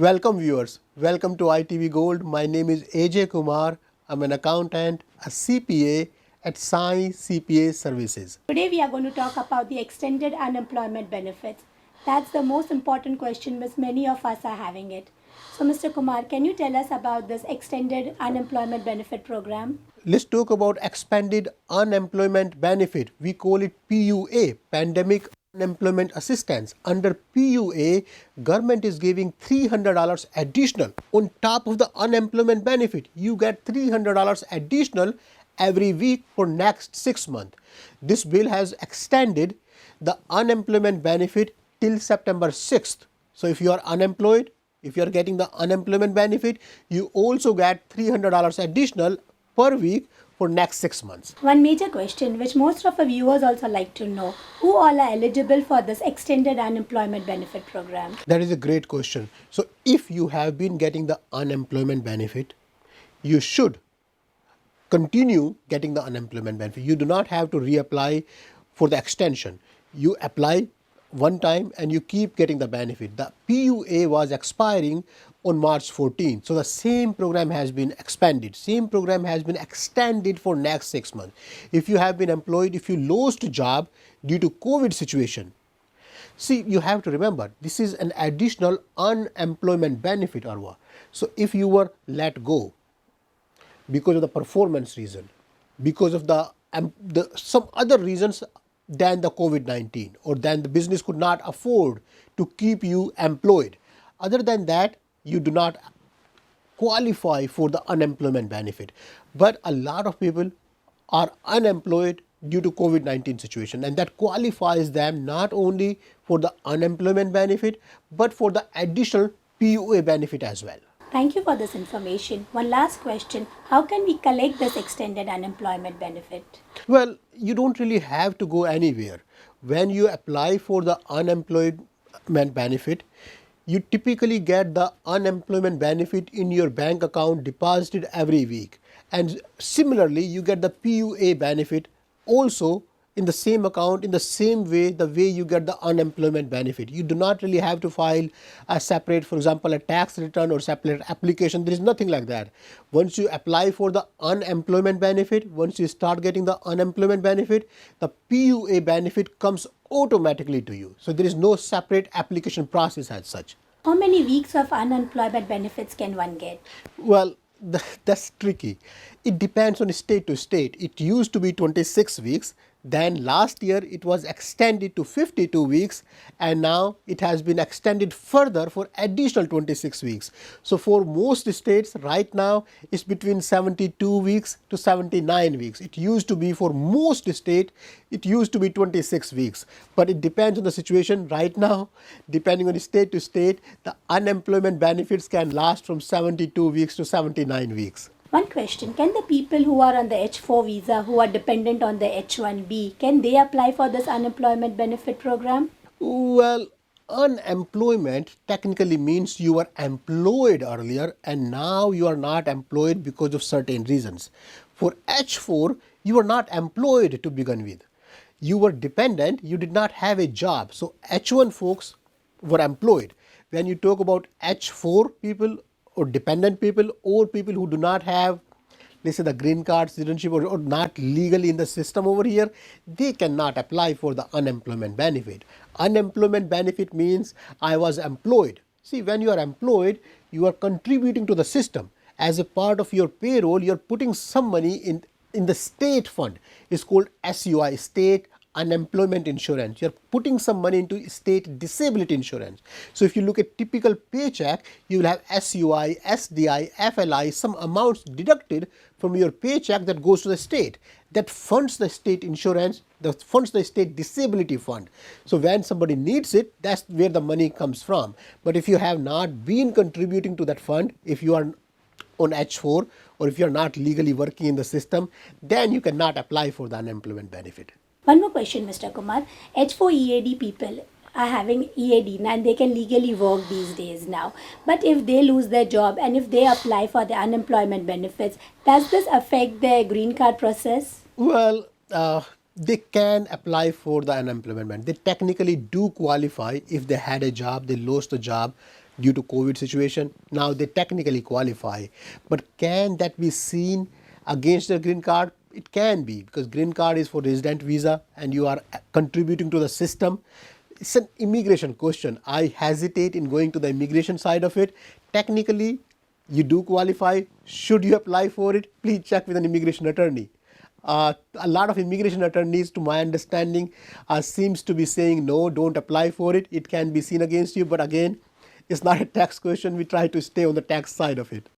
Welcome viewers, welcome to ITV Gold. My name is AJ Kumar. I'm an accountant, a CPA at Sai CPA Services. Today we are going to talk about the extended unemployment benefits. That's the most important question which many of us are having it. So Mr. Kumar, can you tell us about this extended unemployment benefit program? Let's talk about expanded unemployment benefit. We call it PUA, Pandemic Unemployment Assistance. Under PUA, government is giving $300 additional on top of the unemployment benefit. You get $300 additional every week for next 6 months. This bill has extended the unemployment benefit till September 6th. So if you are unemployed, if you are getting the unemployment benefit, you also get $300 additional per week for next 6 months. One major question which most of our viewers also like to know, who all are eligible for this extended unemployment benefit program? That is a great question. So if you have been getting the unemployment benefit, you should continue getting the unemployment benefit. You do not have to reapply for the extension. You apply one time and you keep getting the benefit. The PUA was expiring on March 14. So the same program has been expanded. Same program has been extended for next 6 months. If you have been employed, if you lost a job due to COVID situation, see, you have to remember, this is an additional unemployment benefit, Arwa. So if you were let go because of the performance reason, because of the some other reasons than the COVID-19, or then the business could not afford to keep you employed. Other than that, you do not qualify for the unemployment benefit. But a lot of people are unemployed due to COVID-19 situation, and that qualifies them not only for the unemployment benefit but for the additional PUA benefit as well. Thank you for this information. One last question, how can we collect this extended unemployment benefit? Well, you don't really have to go anywhere. When you apply for the unemployment benefit, you typically get the unemployment benefit in your bank account deposited every week. And similarly, you get the PUA benefit also in the same account, in the same way, the way you get the unemployment benefit. You do not really have to file a separate, for example, a tax return or separate application. There is nothing like that. Once you apply for the unemployment benefit, once you start getting the unemployment benefit, the PUA benefit comes automatically to you. So there is no separate application process as such. How many weeks of unemployment benefits can one get? Well, that's tricky. It depends on state to state. It used to be 26 weeks. Then last year it was extended to 52 weeks, and now it has been extended further for additional 26 weeks. So for most states right now it's between 72 weeks to 79 weeks. It used to be, for most states, it used to be 26 weeks. But it depends on the situation right now. Depending on state to state, the unemployment benefits can last from 72 weeks to 79 weeks. One question, can the people who are on the H4 visa, who are dependent on the H1B, can they apply for this unemployment benefit program? Well, unemployment technically means you were employed earlier and now you are not employed because of certain reasons. For H4, you were not employed to begin with. You were dependent, you did not have a job. So H1 folks were employed. When you talk about H4 people or dependent people, or people who do not have, let's say, the green card, citizenship, or not legally in the system over here, they cannot apply for the unemployment benefit. Unemployment benefit means I was employed. See, when you are employed, you are contributing to the system. As a part of your payroll, you are putting some money in the state fund. It's called SUI, State Unemployment Insurance. You're putting some money into state disability insurance. So if you look at typical paycheck, you will have SUI, SDI, FLI, some amounts deducted from your paycheck that goes to the state. That funds the state insurance, that funds the state disability fund. So when somebody needs it, that's where the money comes from. But if you have not been contributing to that fund, if you are on H4 or if you are not legally working in the system, then you cannot apply for the unemployment benefit. One more question, Mr. Kumar. H4 EAD people are having EAD and they can legally work these days now. But if they lose their job and if they apply for the unemployment benefits, does this affect their green card process? Well, they can apply for the unemployment benefit. They technically do qualify if they had a job, they lost a job, due to COVID situation. Now they technically qualify, but can that be seen against the green card? It can be, because green card is for resident visa and you are contributing to the system. It's an immigration question. I hesitate in going to the immigration side of it. Technically, you do qualify. Should you apply for it? Please check with an immigration attorney. A lot of immigration attorneys, to my understanding, seems to be saying no, don't apply for it. It can be seen against you, but again, it's not a tax question. We try to stay on the tax side of it.